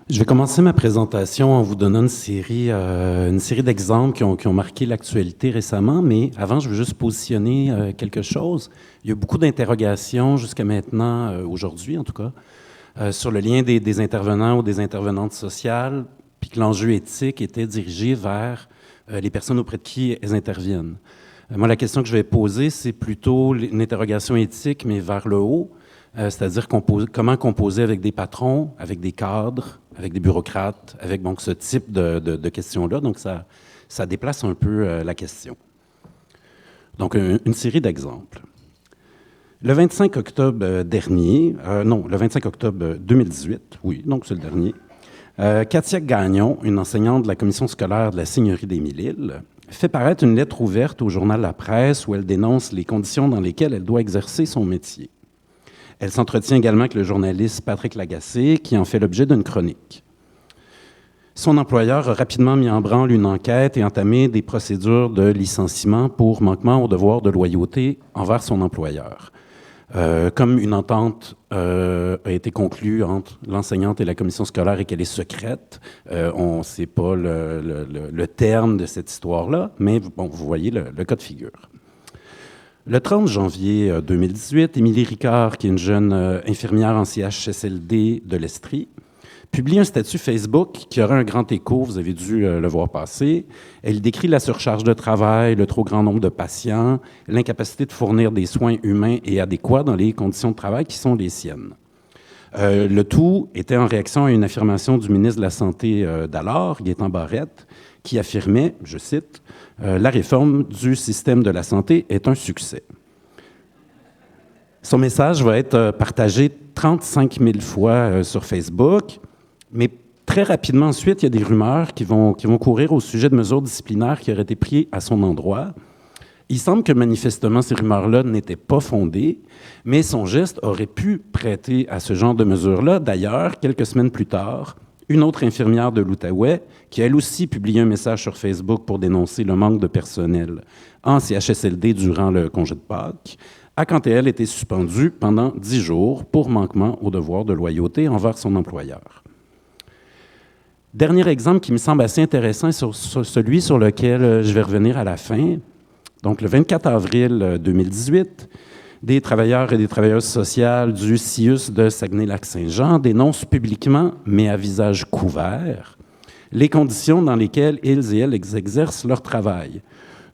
Je vais commencer ma présentation en vous donnant une série d'exemples qui ont marqué l'actualité récemment, mais avant, je veux juste positionner quelque chose. Il y a beaucoup d'interrogations jusqu'à maintenant, aujourd'hui en tout cas, sur le lien des intervenants ou des intervenantes sociales, puis que l'enjeu éthique était dirigé vers les personnes auprès de qui elles interviennent. Moi, la question que je vais poser, c'est plutôt une interrogation éthique, mais vers le haut, c'est-à-dire comment composer avec des patrons, avec des cadres, avec des bureaucrates, avec donc ce type de questions-là. Donc, ça déplace un peu la question. Donc, une série d'exemples. Le 25 octobre dernier, le 25 octobre 2018, oui, donc c'est le dernier, Katia Gagnon, une enseignante de la commission scolaire de la Seigneurie des Mille-Îles, fait paraître une lettre ouverte au journal La Presse où elle dénonce les conditions dans lesquelles elle doit exercer son métier. Elle s'entretient également avec le journaliste Patrick Lagacé, qui en fait l'objet d'une chronique. Son employeur a rapidement mis en branle une enquête et entamé des procédures de licenciement pour manquement au devoir de loyauté envers son employeur. Comme une entente a été conclue entre l'enseignante et la commission scolaire et qu'elle est secrète, on ne sait pas le terme de cette histoire-là, mais bon, vous voyez le cas de figure. Le 30 janvier 2018, Émilie Ricard, qui est une jeune infirmière en CHSLD de l'Estrie, publie un statut Facebook qui aura un grand écho, vous avez dû le voir passer. Elle décrit la surcharge de travail, le trop grand nombre de patients, l'incapacité de fournir des soins humains et adéquats dans les conditions de travail qui sont les siennes. Le tout était en réaction à une affirmation du ministre de la Santé d'alors, Gaétan Barrette, qui affirmait, je cite, « La réforme du système de la santé est un succès ». Son message va être partagé 35 000 fois sur Facebook, mais très rapidement ensuite, il y a des rumeurs qui vont courir au sujet de mesures disciplinaires qui auraient été prises à son endroit. Il semble que manifestement, ces rumeurs-là n'étaient pas fondées, mais son geste aurait pu prêter à ce genre de mesures-là. D'ailleurs, quelques semaines plus tard, une autre infirmière de l'Outaouais, qui elle aussi publié un message sur Facebook pour dénoncer le manque de personnel en CHSLD durant le congé de Pâques, a quant à elle été suspendue pendant 10 jours pour manquement au devoir de loyauté envers son employeur. Dernier exemple qui me semble assez intéressant, sur celui sur lequel je vais revenir à la fin. Donc, le 24 avril 2018, des travailleurs et des travailleuses sociales du CIUS de Saguenay-Lac-Saint-Jean dénoncent publiquement, mais à visage couvert, les conditions dans lesquelles ils et elles exercent leur travail.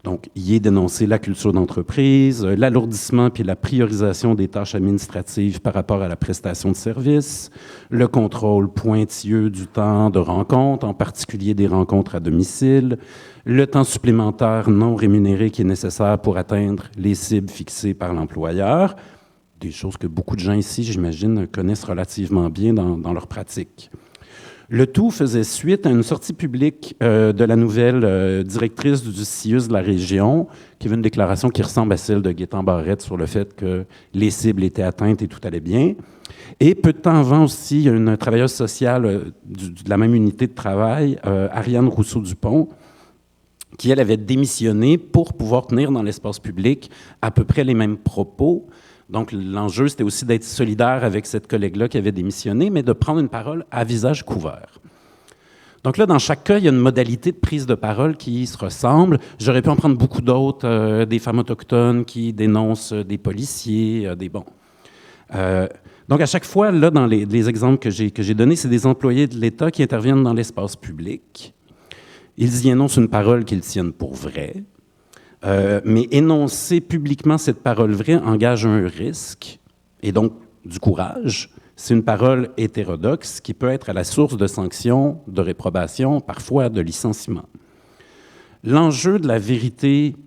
Donc, y est dénoncé la culture d'entreprise, l'alourdissement puis la priorisation des tâches administratives par rapport à la prestation de services, le contrôle pointilleux du temps de rencontre, en particulier des rencontres à domicile, le temps supplémentaire non rémunéré qui est nécessaire pour atteindre les cibles fixées par l'employeur, des choses que beaucoup de gens ici, j'imagine, connaissent relativement bien dans leur pratique. Le tout faisait suite à une sortie publique de la nouvelle directrice du CIUS de la région, qui avait une déclaration qui ressemble à celle de Gaétan Barrette sur le fait que les cibles étaient atteintes et tout allait bien. Et peu de temps avant aussi, il y a une travailleuse sociale de la même unité de travail, Ariane Rousseau-Dupont, qui, elle, avait démissionné pour pouvoir tenir dans l'espace public à peu près les mêmes propos. Donc, l'enjeu, c'était aussi d'être solidaire avec cette collègue-là qui avait démissionné, mais de prendre une parole à visage couvert. Donc là, dans chaque cas, il y a une modalité de prise de parole qui se ressemble. J'aurais pu en prendre beaucoup d'autres, des femmes autochtones qui dénoncent des policiers, donc, à chaque fois, là, dans les exemples que j'ai donnés, c'est des employés de l'État qui interviennent dans l'espace public. Ils y énoncent une parole qu'ils tiennent pour vraie. Mais énoncer publiquement cette parole vraie engage un risque, et donc du courage. C'est une parole hétérodoxe qui peut être à la source de sanctions, de réprobation, parfois de licenciement. L'enjeu de la vérité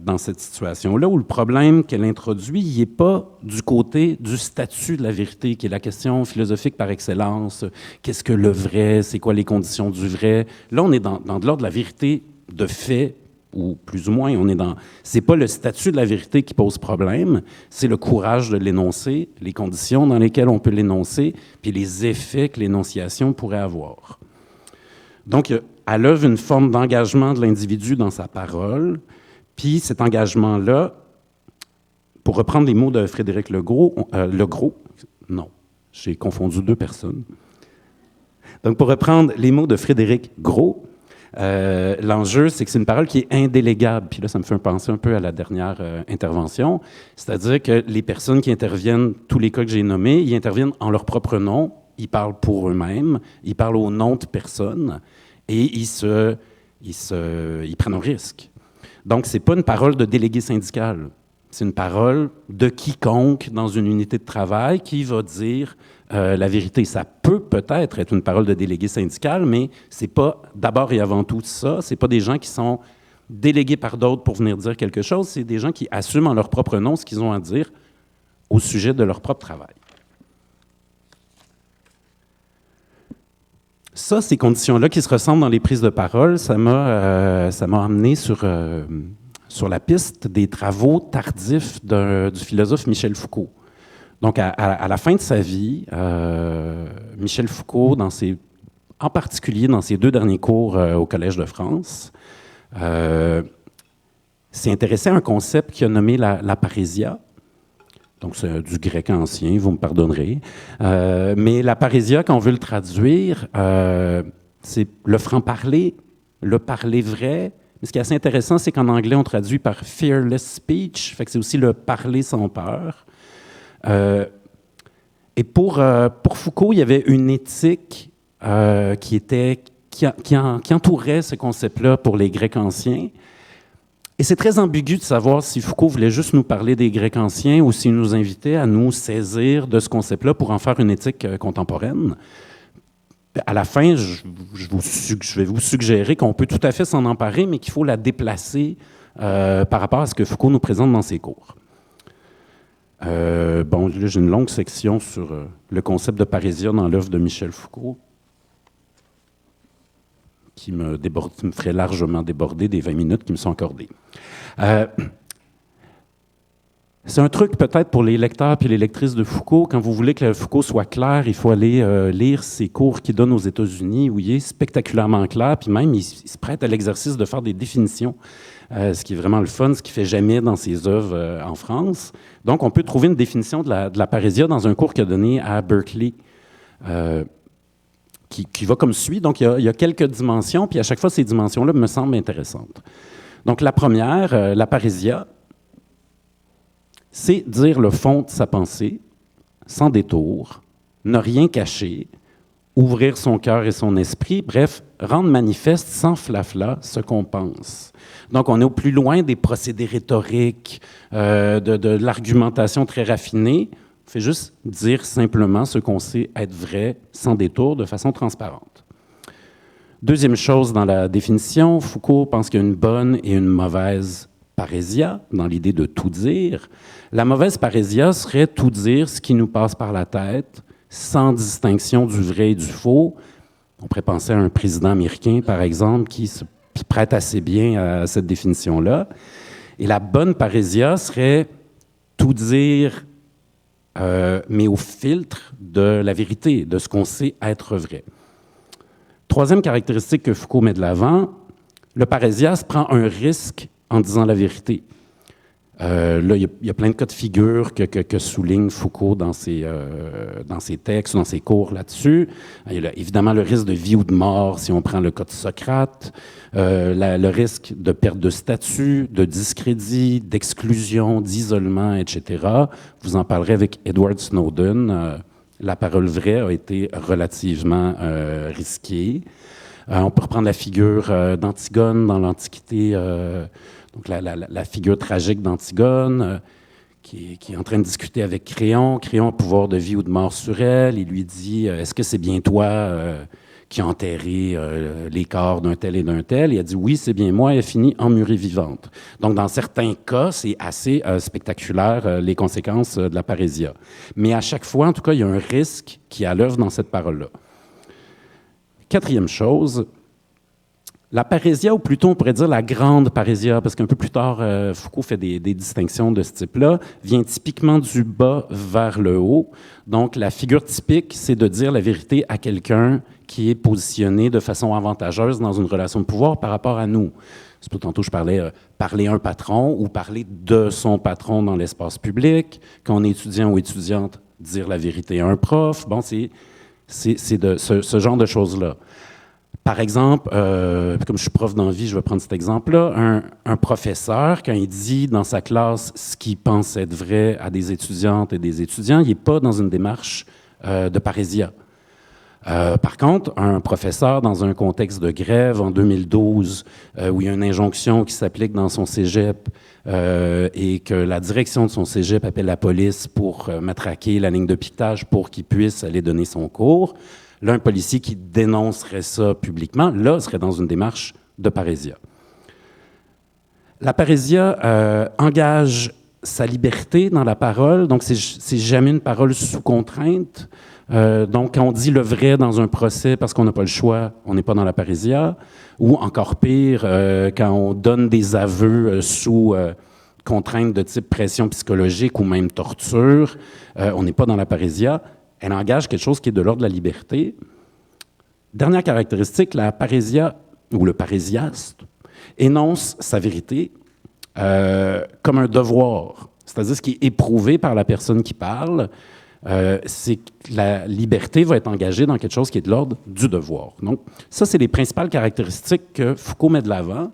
dans cette situation-là, où le problème qu'elle introduit, il n'est pas du côté du statut de la vérité, qui est la question philosophique par excellence. Qu'est-ce que le vrai? C'est quoi les conditions du vrai? Là, on est dans de l'ordre de la vérité de fait, ou plus ou moins, c'est pas le statut de la vérité qui pose problème, c'est le courage de l'énoncer, les conditions dans lesquelles on peut l'énoncer, puis les effets que l'énonciation pourrait avoir. Donc, à l'œuvre une forme d'engagement de l'individu dans sa parole, puis cet engagement-là, pour reprendre les mots de Frédéric Legros, non, j'ai confondu deux personnes. Donc, pour reprendre les mots de Frédéric Gros, l'enjeu, c'est que c'est une parole qui est indélégable. Puis là, ça me fait penser un peu à la dernière intervention. C'est-à-dire que les personnes qui interviennent, tous les cas que j'ai nommés, ils interviennent en leur propre nom, ils parlent pour eux-mêmes, ils parlent au nom de personne et ils prennent un risque. Donc, c'est pas une parole de délégué syndical. C'est une parole de quiconque dans une unité de travail qui va dire la vérité. Ça peut peut-être être une parole de délégué syndical, mais c'est pas d'abord et avant tout ça. C'est pas des gens qui sont délégués par d'autres pour venir dire quelque chose. C'est des gens qui assument en leur propre nom ce qu'ils ont à dire au sujet de leur propre travail. Ça, ces conditions-là qui se ressemblent dans les prises de parole, ça m'a amené sur la piste des travaux tardifs du philosophe Michel Foucault. Donc, à la fin de sa vie, Michel Foucault, en particulier dans ses 2 derniers cours au Collège de France, s'est intéressé à un concept qu'il a nommé la parésia. Donc, c'est du grec ancien, vous me pardonnerez. Mais la parésia, quand on veut le traduire, c'est le franc-parler, le parler vrai. Mais ce qui est assez intéressant, c'est qu'en anglais, on traduit par fearless speech, fait que c'est aussi le parler sans peur. Et pour Foucault, il y avait une éthique qui entourait ce concept-là pour les Grecs anciens. Et c'est très ambigu de savoir si Foucault voulait juste nous parler des Grecs anciens ou s'il nous invitait à nous saisir de ce concept-là pour en faire une éthique contemporaine. À la fin, je vais vous suggérer qu'on peut tout à fait s'en emparer, mais qu'il faut la déplacer par rapport à ce que Foucault nous présente dans ses cours. Bon, là, j'ai une longue section sur le concept de parésia dans l'œuvre de Michel Foucault, qui me ferait largement déborder des 20 minutes qui me sont accordées. C'est un truc peut-être pour les lecteurs et les lectrices de Foucault. Quand vous voulez que Foucault soit clair, il faut aller lire ses cours qu'il donne aux États-Unis, où il est spectaculairement clair, puis même il se prête à l'exercice de faire des définitions, ce qui est vraiment le fun, ce qu'il ne fait jamais dans ses œuvres en France. Donc, on peut trouver une définition de la parésia dans un cours qu'il a donné à Berkeley, qui va comme suit. Donc, il y a quelques dimensions, puis à chaque fois, ces dimensions-là me semblent intéressantes. Donc, la première, la parésia, c'est dire le fond de sa pensée, sans détour, ne rien cacher, ouvrir son cœur et son esprit, bref, rendre manifeste sans flafla ce qu'on pense. Donc, on est au plus loin des procédés rhétoriques, de l'argumentation très raffinée. On fait juste dire simplement ce qu'on sait être vrai, sans détour, de façon transparente. Deuxième chose dans la définition, Foucault pense qu'il y a une bonne et une mauvaise parésia, dans l'idée de tout dire. La mauvaise parésia serait tout dire ce qui nous passe par la tête, sans distinction du vrai et du faux. On pourrait penser à un président américain, par exemple, qui se prête assez bien à cette définition-là. Et la bonne parésia serait tout dire, mais au filtre de la vérité, de ce qu'on sait être vrai. Troisième caractéristique que Foucault met de l'avant, le parésias prend un risque en disant la vérité. Là, il y a plein de cas de figure que souligne Foucault dans ses textes, dans ses cours là-dessus. Il y a évidemment le risque de vie ou de mort si on prend le cas de Socrate, le risque de perte de statut, de discrédit, d'exclusion, d'isolement, etc. Vous en parlerez avec Edward Snowden. La parole vraie a été relativement risquée. On peut reprendre la figure d'Antigone dans l'Antiquité, donc la figure tragique d'Antigone, qui est en train de discuter avec Créon. Créon a pouvoir de vie ou de mort sur elle. Il lui dit « Est-ce que c'est bien toi qui as enterré les corps d'un tel et d'un tel ?» Il a dit « Oui, c'est bien moi. » Elle finit emmurée vivante. Donc, dans certains cas, c'est assez spectaculaire, les conséquences de la parésia. Mais à chaque fois, en tout cas, il y a un risque qui est à l'œuvre dans cette parole-là. Quatrième chose, la parésia, ou plutôt on pourrait dire la grande parésia, parce qu'un peu plus tard, Foucault fait des distinctions de ce type-là, vient typiquement du bas vers le haut. Donc, la figure typique, c'est de dire la vérité à quelqu'un qui est positionné de façon avantageuse dans une relation de pouvoir par rapport à nous. C'est pour tantôt, je parlais parler à un patron ou parler de son patron dans l'espace public. Quand on est étudiant ou étudiante, dire la vérité à un prof. Bon, C'est de ce genre de choses-là. Par exemple, comme je suis prof d'envie, je vais prendre cet exemple-là, un professeur, quand il dit dans sa classe ce qu'il pense être vrai à des étudiantes et des étudiants, il n'est pas dans une démarche de parésia. Par contre, un professeur dans un contexte de grève en 2012, où il y a une injonction qui s'applique dans son cégep et que la direction de son cégep appelle la police pour matraquer la ligne de piquetage pour qu'il puisse aller donner son cours, là, un policier qui dénoncerait ça publiquement, là, serait dans une démarche de parésia. La parésia engage sa liberté dans la parole, donc c'est jamais une parole sous contrainte. Donc, quand on dit le vrai dans un procès parce qu'on n'a pas le choix, on n'est pas dans la parésia. Ou encore pire, quand on donne des aveux sous contrainte de type pression psychologique ou même torture, on n'est pas dans la parésia. Elle engage quelque chose qui est de l'ordre de la liberté. Dernière caractéristique, la parésia, ou le parésiaste, énonce sa vérité comme un devoir, c'est-à-dire ce qui est éprouvé par la personne qui parle, c'est que la liberté va être engagée dans quelque chose qui est de l'ordre du devoir. Donc, ça, c'est les principales caractéristiques que Foucault met de l'avant.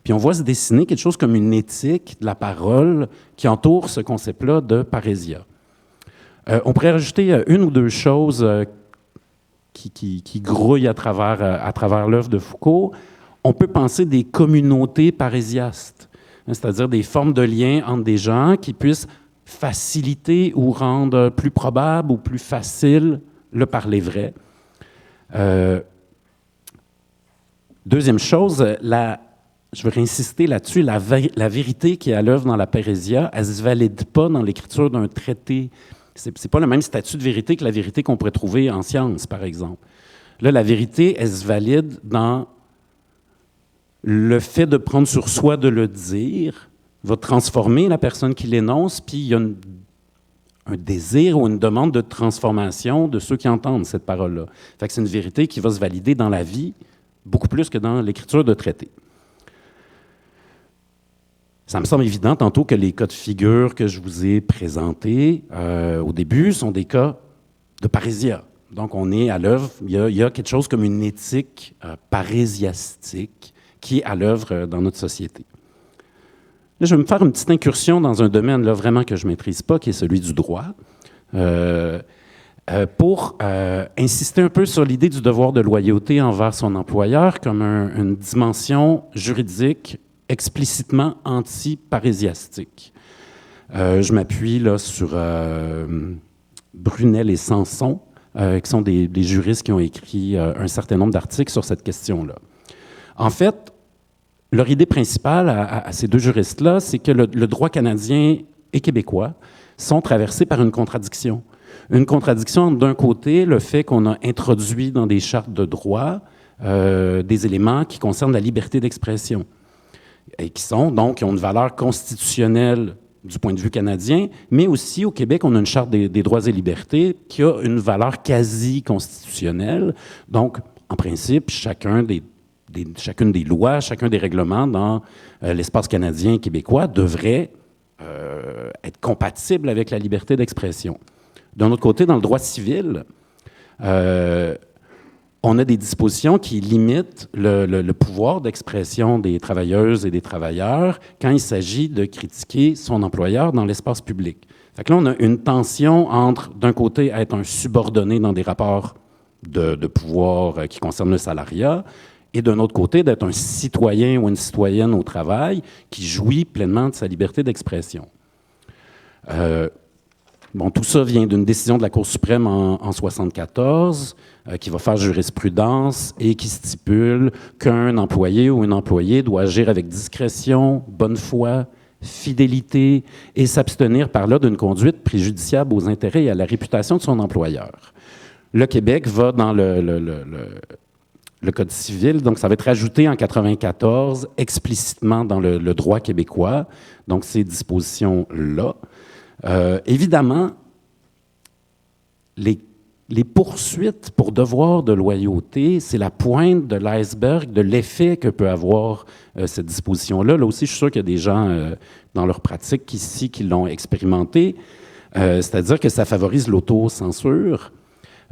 Puis on voit se dessiner quelque chose comme une éthique de la parole qui entoure ce concept-là de parésia. On pourrait rajouter une ou deux choses qui grouillent à travers l'œuvre de Foucault. On peut penser des communautés parésiastes, c'est-à-dire des formes de liens entre des gens qui puissent faciliter ou rendre plus probable ou plus facile le parler vrai. Deuxième chose, je veux insister là-dessus, la vérité qui est à l'œuvre dans la parésia, elle ne se valide pas dans l'écriture d'un traité. C'est pas le même statut de vérité que la vérité qu'on pourrait trouver en sciences, par exemple. Là, la vérité, elle se valide dans le fait de prendre sur soi de le dire, va transformer la personne qui l'énonce, puis il y a un désir ou une demande de transformation de ceux qui entendent cette parole-là. Fait que c'est une vérité qui va se valider dans la vie, beaucoup plus que dans l'écriture de traités. Ça me semble évident tantôt que les cas de figure que je vous ai présentés au début sont des cas de parésia. Donc, on est à l'œuvre, il y a quelque chose comme une éthique parésiastique qui est à l'œuvre dans notre société. Là, je vais me faire une petite incursion dans un domaine là, vraiment que je ne maîtrise pas, qui est celui du droit, pour insister un peu sur l'idée du devoir de loyauté envers son employeur comme une dimension juridique explicitement anti-parésiastique. Je m'appuie là sur Brunel et Sanson, qui sont des juristes qui ont écrit un certain nombre d'articles sur cette question-là. En fait, leur idée principale à ces deux juristes-là, c'est que le droit canadien et québécois sont traversés par une contradiction. Une contradiction entre, d'un côté, le fait qu'on a introduit dans des chartes de droit des éléments qui concernent la liberté d'expression et qui ont une valeur constitutionnelle du point de vue canadien, mais aussi au Québec, on a une charte des droits et libertés qui a une valeur quasi constitutionnelle. Donc, en principe, chacune des lois, chacun des règlements dans l'espace canadien et québécois devrait être compatible avec la liberté d'expression. D'un autre côté, dans le droit civil, on a des dispositions qui limitent le pouvoir d'expression des travailleuses et des travailleurs quand il s'agit de critiquer son employeur dans l'espace public. Fait que là, on a une tension entre, d'un côté, être un subordonné dans des rapports de pouvoir qui concernent le salariat, et d'un autre côté, d'être un citoyen ou une citoyenne au travail qui jouit pleinement de sa liberté d'expression. Tout ça vient d'une décision de la Cour suprême en 1974 qui va faire jurisprudence et qui stipule qu'un employé ou une employée doit agir avec discrétion, bonne foi, fidélité et s'abstenir par là d'une conduite préjudiciable aux intérêts et à la réputation de son employeur. Le Québec va dans le Code civil, donc ça va être ajouté en 1994 explicitement dans le droit québécois, donc ces dispositions-là. Évidemment, les poursuites pour devoir de loyauté, c'est la pointe de l'iceberg de l'effet que peut avoir cette disposition-là. Là aussi, je suis sûr qu'il y a des gens dans leur pratique ici qui l'ont expérimenté, c'est-à-dire que ça favorise l'autocensure.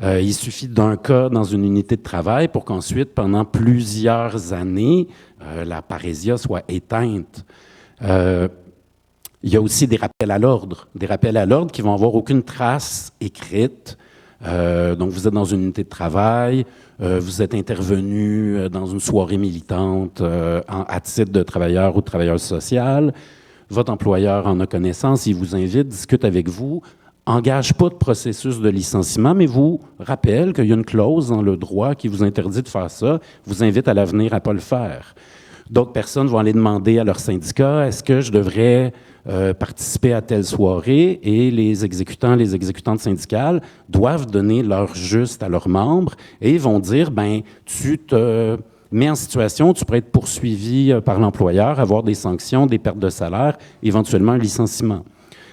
Il suffit d'un cas dans une unité de travail pour qu'ensuite, pendant plusieurs années, la parésia soit éteinte. Il y a aussi des rappels à l'ordre qui vont avoir aucune trace écrite. Donc, vous êtes dans une unité de travail, vous êtes intervenu dans une soirée militante à titre de travailleur ou de travailleuse sociale. Votre employeur en a connaissance, il vous invite, discute avec vous, engage pas de processus de licenciement, mais vous rappelle qu'il y a une clause dans le droit qui vous interdit de faire ça, vous invite à l'avenir à ne pas le faire. D'autres personnes vont aller demander à leur syndicat, est-ce que je devrais participer à telle soirée, et les exécutants, les exécutantes syndicales doivent donner leur juste à leurs membres et ils vont dire, ben, tu te mets en situation, tu pourrais être poursuivi par l'employeur, avoir des sanctions, des pertes de salaire, éventuellement un licenciement.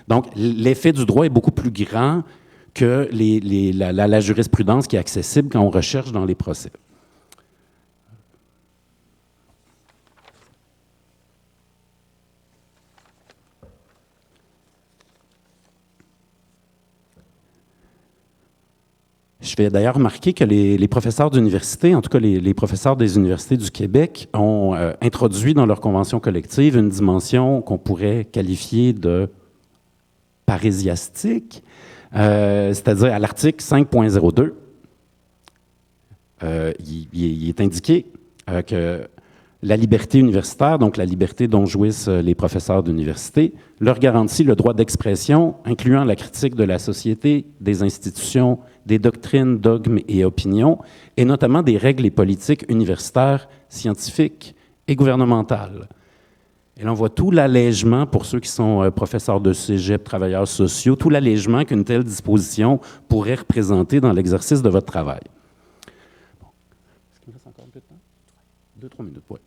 Donc, l'effet du droit est beaucoup plus grand que la jurisprudence qui est accessible quand on recherche dans les procès. Je vais d'ailleurs remarquer que les professeurs d'université, en tout cas les professeurs des universités du Québec, ont introduit dans leur convention collective une dimension qu'on pourrait qualifier de parésiastique, c'est-à-dire à l'article 5.02, il est indiqué que la liberté universitaire, donc la liberté dont jouissent les professeurs d'université, leur garantit le droit d'expression, incluant la critique de la société, des institutions, des doctrines, dogmes et opinions, et notamment des règles et politiques universitaires, scientifiques et gouvernementales. Et là, on voit tout l'allègement, pour ceux qui sont professeurs de cégep, travailleurs sociaux, tout l'allègement qu'une telle disposition pourrait représenter dans l'exercice de votre travail. Bon. Est-ce qu'il me reste encore un peu de temps? 2-3 minutes, oui.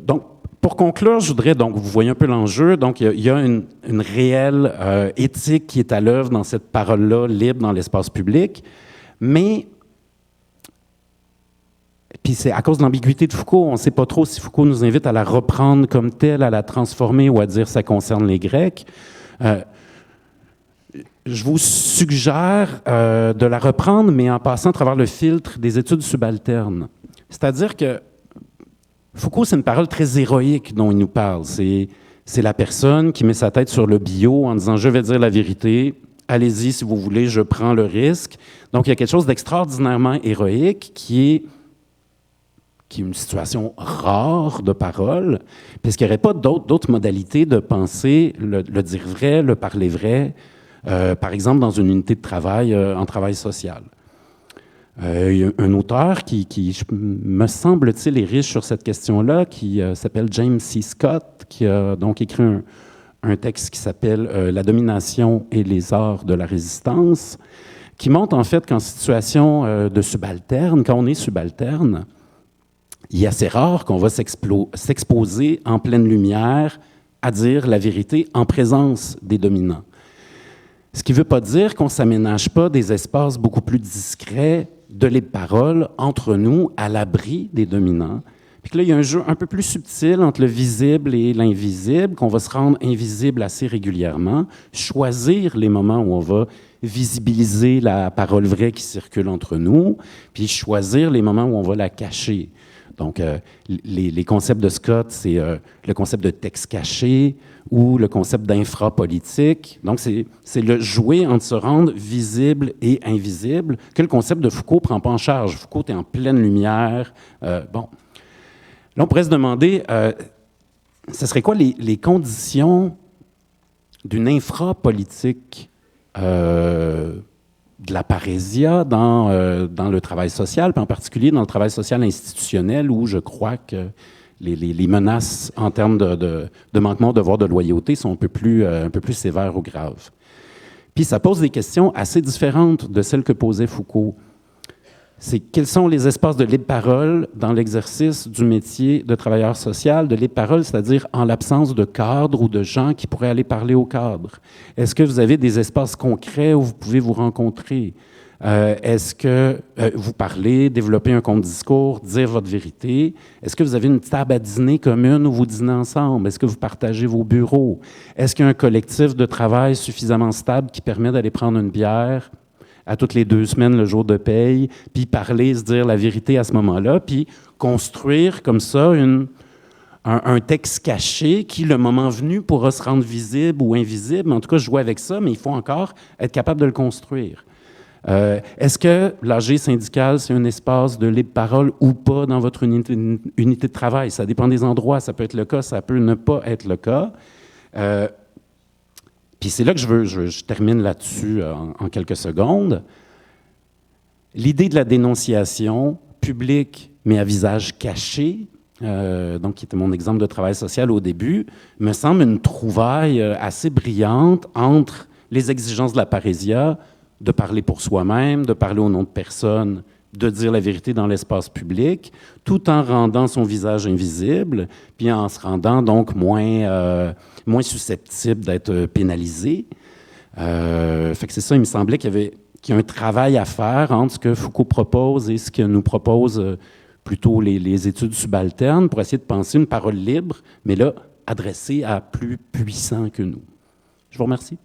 Donc, pour conclure, je voudrais, donc, vous voyez un peu l'enjeu, donc il y a une réelle éthique qui est à l'œuvre dans cette parole-là, libre dans l'espace public, mais, puis c'est à cause de l'ambiguïté de Foucault, on ne sait pas trop si Foucault nous invite à la reprendre comme telle, à la transformer ou à dire ça concerne les Grecs. Je vous suggère de la reprendre, mais en passant à travers le filtre des études subalternes. C'est-à-dire que Foucault, c'est une parole très héroïque dont il nous parle. C'est la personne qui met sa tête sur le bio en disant « je vais dire la vérité, allez-y si vous voulez, je prends le risque ». Donc, il y a quelque chose d'extraordinairement héroïque qui est une situation rare de parole, puisqu'il n'y aurait pas d'autres modalités de penser le dire vrai, le parler vrai, par exemple dans une unité de travail, en travail social. Il y a un auteur qui me semble-t-il, est riche sur cette question-là, qui s'appelle James C. Scott, qui a donc écrit un texte qui s'appelle « La domination et les arts de la résistance », qui montre en fait qu'en situation de subalterne, quand on est subalterne, il est assez rare qu'on va s'exposer en pleine lumière à dire la vérité en présence des dominants. Ce qui ne veut pas dire qu'on ne s'aménage pas des espaces beaucoup plus discrets de libre parole entre nous, à l'abri des dominants. Puis que là, il y a un jeu un peu plus subtil entre le visible et l'invisible, qu'on va se rendre invisible assez régulièrement, choisir les moments où on va visibiliser la parole vraie qui circule entre nous, puis choisir les moments où on va la cacher. Donc, les concepts de Scott, c'est le concept de texte caché ou le concept d'infrapolitique. Donc, c'est le jouer entre se rendre visible et invisible que le concept de Foucault ne prend pas en charge. Foucault est en pleine lumière. Bon. Là, on pourrait se demander, ce serait quoi les conditions d'une infrapolitique de la parésia dans le travail social, puis en particulier dans le travail social institutionnel, où je crois que les menaces en termes de manquement au devoir de loyauté sont un peu plus sévères ou graves. Puis ça pose des questions assez différentes de celles que posait Foucault. C'est quels sont les espaces de libre parole dans l'exercice du métier de travailleur social, de libre parole, c'est-à-dire en l'absence de cadres ou de gens qui pourraient aller parler aux cadres. Est-ce que vous avez des espaces concrets où vous pouvez vous rencontrer? Est-ce que vous parlez, développez un compte discours, dire votre vérité? Est-ce que vous avez une table à dîner commune où vous dînez ensemble? Est-ce que vous partagez vos bureaux? Est-ce qu'il y a un collectif de travail suffisamment stable qui permet d'aller prendre une bière à toutes les 2 semaines le jour de paye, puis parler, se dire la vérité à ce moment-là, puis construire comme ça un texte caché qui, le moment venu, pourra se rendre visible ou invisible. En tout cas, jouer avec ça, mais il faut encore être capable de le construire. Est-ce que l'AG syndical, c'est un espace de libre parole ou pas dans votre unité de travail? Ça dépend des endroits. Ça peut être le cas, ça peut ne pas être le cas. Puis c'est là que je termine là-dessus en quelques secondes. L'idée de la dénonciation publique, mais à visage caché, donc qui était mon exemple de travail social au début, me semble une trouvaille assez brillante entre les exigences de la parésia, de parler pour soi-même, de parler au nom de personne, de dire la vérité dans l'espace public, tout en rendant son visage invisible, puis en se rendant donc moins susceptible d'être pénalisé. Fait que c'est ça, il me semblait qu'il y a un travail à faire entre ce que Foucault propose et ce que nous propose plutôt les études subalternes pour essayer de penser une parole libre, mais là, adressée à plus puissants que nous. Je vous remercie.